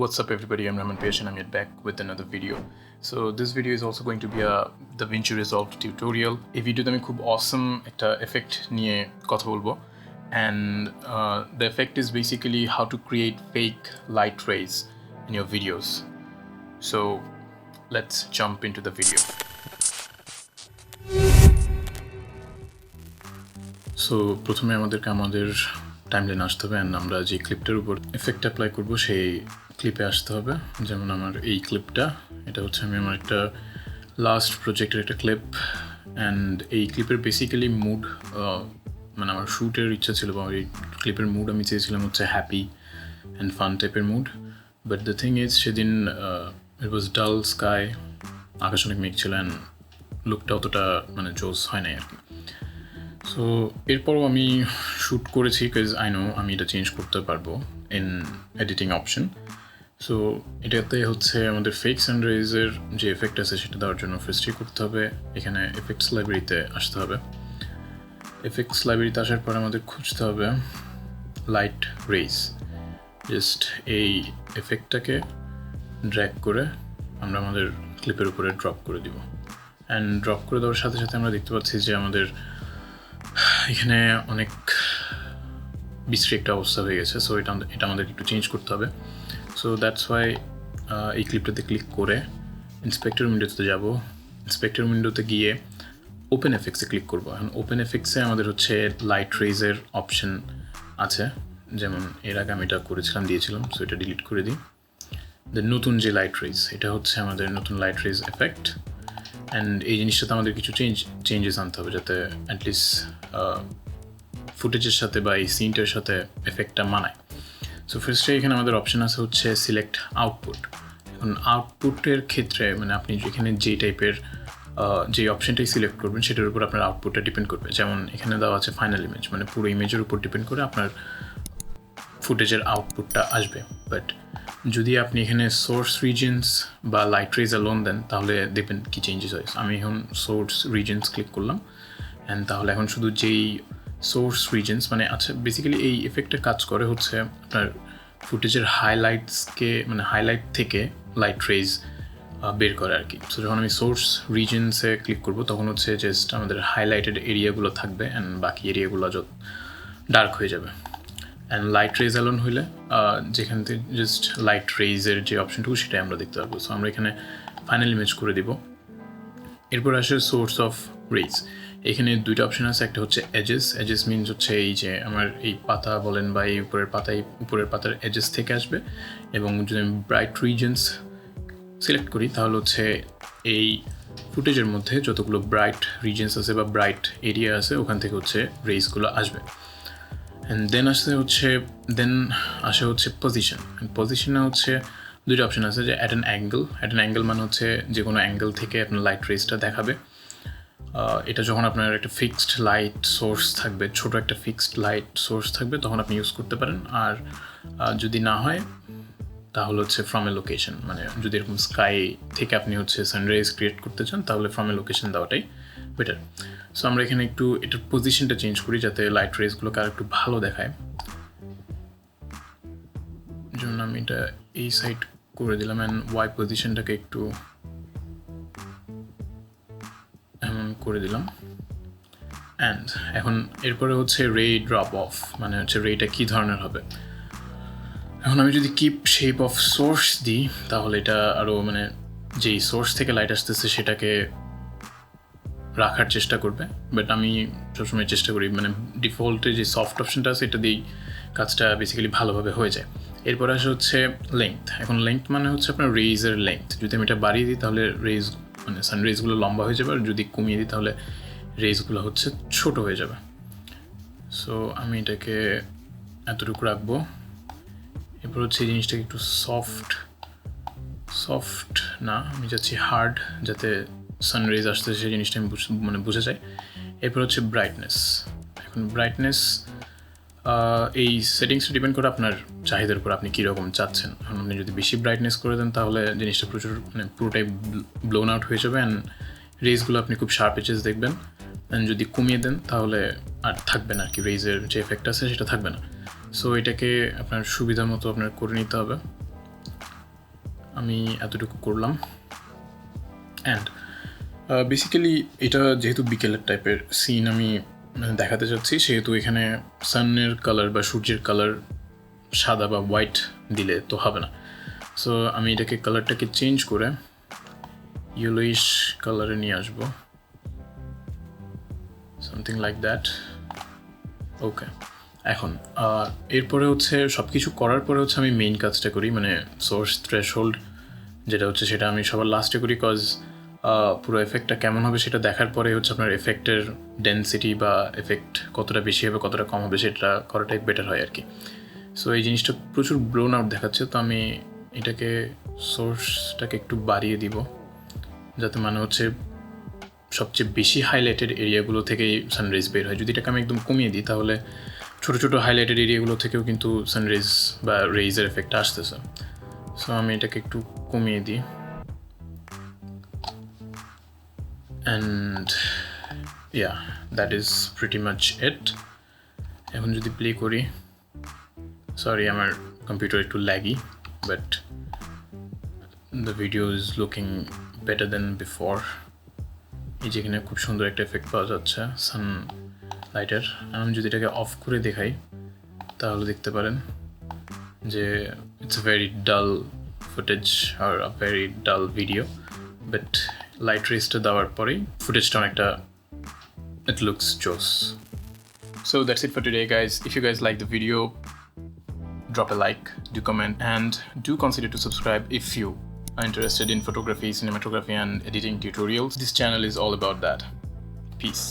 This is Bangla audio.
What's up everybody, I'm Raman Pesh and I'm yet back with another video. So this video is also going to be a DaVinci Resolve tutorial. এই ভিডিওতে আমি খুব awesome একটা effect নিয়ে কথা বলবো, and the effect is basically how to create fake light rays in your videos. So let's jump into the video. So প্রথমে আমাদের টাইমলাইন আসতে হবে, and আমরা যে ক্লিপটার উপর এফেক্ট অ্যাপ্লাই করব সেই ক্লিপে আসতে হবে। যেমন আমার এই ক্লিপটা, এটা হচ্ছে আমার একটা লাস্ট প্রজেক্টের একটা ক্লিপ, অ্যান্ড এই ক্লিপের বেসিক্যালি মুড মানে আমার শ্যুটের ইচ্ছা ছিল, বা এই ক্লিপের মুড আমি চেয়েছিলাম হচ্ছে হ্যাপি অ্যান্ড ফান টাইপের mood. But the thing is, সেদিন ইট ওয়াজ ডাল স্কাই, আকাশ অনেক মেঘ ছিল, অ্যান্ড লুকটা অতটা মানে জোস হয় নাই আর কি। সো এরপরও আমি শ্যুট করেছি, বিকজ আই নো আমি এটা চেঞ্জ করতে পারবো ইন এডিটিং অপশন। সো এটাতে হচ্ছে আমাদের ফেক সানরাইজের যে এফেক্ট আছে সেটা দেওয়ার জন্য ফার্স্টই করতে হবে এখানে এফেক্টস লাইব্রেরিতে আসতে হবে। এফেক্টস লাইব্রেরিতে আসার পর আমাদের খুঁজতে হবে লাইট রেজ। জাস্ট এই এফেক্টটাকে ড্র্যাগ করে আমরা আমাদের ক্লিপের উপরে ড্রপ করে দিব, অ্যান্ড ড্রপ করে দেওয়ার সাথে সাথে আমরা দেখতে পাচ্ছি যে আমাদের এখানে অনেক বিশ্রী একটা অবস্থা হয়ে গেছে। সো এটা আমাদের একটু চেঞ্জ করতে হবে। সো দ্যাটস ওয়াই এই ক্লিপটাতে ক্লিক করে ইন্সপেক্টর উইন্ডোতে যাব। ইন্সপেক্টর উইন্ডোতে গিয়ে ওপেন এফেক্টসে ক্লিক করবো। এখন ওপেন এফেক্টসে আমাদের হচ্ছে লাইট রেজের অপশন আছে, যেমন এর আগে আমি এটা করেছিলাম, দিয়েছিলাম। সো এটা ডিলিট করে দিই। দেন নতুন যে লাইট রেজ, এটা হচ্ছে আমাদের নতুন লাইট রেজ এফেক্ট, অ্যান্ড এই জিনিসটাতে আমাদের কিছু চেঞ্জেস আনতে হবে যাতে অ্যাটলিস্ট ফুটেজের সাথে বা এই সিনটার সাথে এফেক্টটা মানায়। সো ফার্স্টে এখানে আমাদের অপশন আছে হচ্ছে সিলেক্ট আউটপুট। এখন আউটপুটের ক্ষেত্রে মানে আপনি যেখানে যে টাইপের যে অপশনটাই সিলেক্ট করবেন সেটার উপর আপনার আউটপুটটা ডিপেন্ড করবে। যেমন এখানে দেওয়া আছে ফাইনাল ইমেজ, মানে পুরো ইমেজের উপর ডিপেন্ড করে আপনার ফুটেজের আউটপুটটা আসবে। বাট যদি আপনি এখানে সোর্স রিজনস বা লাইট রেজ অ্যালোন দেন তাহলে দেখবেন কী চেঞ্জেস হয়। আমি এখন সোর্স রিজনস ক্লিক করলাম, অ্যান্ড তাহলে এখন শুধু যেই সোর্স রিজনস মানে আচ্ছা, বেসিক্যালি এই এফেক্টটা কাজ করে হচ্ছে আপনার ফুটেজের হাইলাইটসকে মানে হাইলাইট থেকে লাইট রেজ বের করে আর কি। সো যখন আমি সোর্স রিজনসে ক্লিক করবো তখন হচ্ছে জাস্ট আমাদের হাইলাইটেড এরিয়াগুলো থাকবে, অ্যান্ড বাকি এরিয়াগুলো ডার্ক হয়ে যাবে। অ্যান্ড লাইট রেজ অ্যালোন হইলে যেখান থেকে জাস্ট লাইট রেজের যে অপশনটুকু সেটাই আমরা দেখতে পাবো। সো আমরা এখানে ফাইনাল ইমেজ করে দিব। এরপর আসে সোর্স অফ রেজ। এখানে দুইটা অপশন আছে, একটা হচ্ছে এজেস মিনস হচ্ছে এই যে আমার এই পাতা বলেন বা এই উপরের পাতার এজেস থেকে আসবে, এবং যদি আমি ব্রাইট রিজনস সিলেক্ট করি তাহলে হচ্ছে এই ফুটেজের মধ্যে যতগুলো ব্রাইট রিজনস আছে বা ব্রাইট এরিয়া আছে ওখান থেকে হচ্ছে রেজগুলো আসবে। অ্যান্ড দেন আসে হচ্ছে পজিশন। পজিশনে হচ্ছে দুইটা অপশন আছে, যে অ্যাট অ্যান অ্যাঙ্গেল মানে হচ্ছে যে কোনো অ্যাঙ্গেল থেকে আপনার লাইট রেজটা দেখাবে। এটা যখন আপনার একটা ফিক্সড লাইট সোর্স থাকবে, ছোট একটা ফিক্সড লাইট সোর্স থাকবে, তখন আপনি ইউজ করতে পারেন। আর যদি না হয় তাহলে হচ্ছে ফ্রম এ লোকেশন, মানে যদি এরকম স্কাই থেকে আপনি হচ্ছে সানরাইজ ক্রিয়েট করতে চান তাহলে ফ্রম এ লোকেশন দেওয়াটাই বেটার। সো আমরা এখানে একটু এটার পজিশনটা চেঞ্জ করি যাতে লাইট রেজগুলোকে আর একটু ভালো দেখায়। জন্য আমি এটা এই সাইড করে দিলাম, অ্যান্ড ওয়াই পজিশনটাকে একটু এমন করে দিলাম। অ্যান্ড এখন এরপরে হচ্ছে রে ড্রপ অফ, মানে হচ্ছে রেটা কী ধরনের হবে। এখন আমি যদি কিপ শেপ অফ সোর্স দিই তাহলে এটা আরও মানে যেই সোর্স থেকে লাইট আসতেছে সেটাকে রাখার চেষ্টা করবে। বাট আমি সবসময় চেষ্টা করি মানে ডিফল্টে যে সফট অপশনটা আছে এটা দিয়েই কাজটা বেসিক্যালি ভালোভাবে হয়ে যায়। এরপর আসে হচ্ছে লেংথ। এখন লেংথ মানে হচ্ছে আপনার রেজের লেংথ। যদি আমি এটা বাড়িয়ে দিই তাহলে রেজ মানে সানরেজগুলো লম্বা হয়ে যাবে, আর যদি কমিয়ে দিই তাহলে রেজগুলো হচ্ছে ছোট হয়ে যাবে। সো আমি এটাকে এতটুকু রাখবো। এরপর হচ্ছে এই জিনিসটাকে একটু সফট না, আমি যাচ্ছি হার্ড, যাতে সানরেজ আসতে সেই জিনিসটা আমি মানে বুঝে যাই। এরপর হচ্ছে ব্রাইটনেস। এখন ব্রাইটনেস এই সেটিংসটা ডিপেন্ড করে আপনার চাহিদার উপর, আপনি কীরকম চাচ্ছেন। এখন আপনি যদি বেশি ব্রাইটনেস করে দেন তাহলে জিনিসটা মানে পুরোটাই ব্লোন আউট হয়ে যাবে, অ্যান্ড রেজগুলো আপনি খুব শার্প এজেস দেখবেন। অ্যান্ড যদি কমিয়ে দেন তাহলে আর থাকবে না আর কি, রেজের যে এফেক্ট আছে সেটা থাকবে না। সো এটাকে আপনার সুবিধা মতো আপনার করে নিতে হবে। আমি এতটুকু করলাম। অ্যান্ড বেসিক্যালি এটা যেহেতু বিকেলের টাইপের সিন আমি দেখাতে চাচ্ছি, সেহেতু এখানে সানের কালার বা সূর্যের কালার সাদা বা হোয়াইট দিলে তো হবে না। সো আমি এটাকে কালারটাকে চেঞ্জ করে ইয়েলোইশ কালারে নিয়ে আসবো, সামথিং লাইক দ্যাট। ওকে, এখন এরপরে হচ্ছে সব কিছু করার পরে হচ্ছে আমি মেইন কাজটা করি, মানে সোর্স থ্রেশহোল্ড যেটা হচ্ছে সেটা আমি সবার লাস্টে করি, কজ পুরো এফেক্টটা কেমন হবে সেটা দেখার পরে হচ্ছে আপনার এফেক্টের ডেন্সিটি বা এফেক্ট কতটা বেশি হবে কতটা কম হবে সেটা করাটাই বেটার হয় আর কি। সো এই জিনিসটা প্রচুর ব্লোন আউট দেখাচ্ছে, তো আমি এটাকে সোর্সটাকে একটু বাড়িয়ে দিব, যাতে মানে হচ্ছে সবচেয়ে বেশি হাইলাইটেড এরিয়াগুলো থেকেই সানরাইজ বের হয়। যদি এটাকে আমি একদম কমিয়ে দিই তাহলে ছোটো ছোটো হাইলাইটেড এরিয়াগুলো থেকেও কিন্তু সানরাইজ বা রেইজের এফেক্টটা আসতেছে। সো আমি এটাকে একটু কমিয়ে দিই, and yeah that is pretty much ইট। এখন যদি প্লে করি, সরি আমার কম্পিউটার একটু laggy, but the video is looking better then before. এই যেখানে খুব সুন্দর একটা এফেক্ট পাওয়া যাচ্ছে সানলাইটের। আমি যদি এটাকে অফ করে দেখাই তাহলে দেখতে পারেন যে ইটস আ ভেরি ডাল ফুটেজ আর আ ভেরি ডাল ভিডিও, বাট লাইট রেসটা দেওয়ার পরেই ফুটেজটা অনেকটা it looks jose. So that's it for today, guys. If you guys like the video, drop a like, do comment, and do consider to subscribe if you are interested in photography, cinematography, and editing tutorials. This channel is all about that. Peace.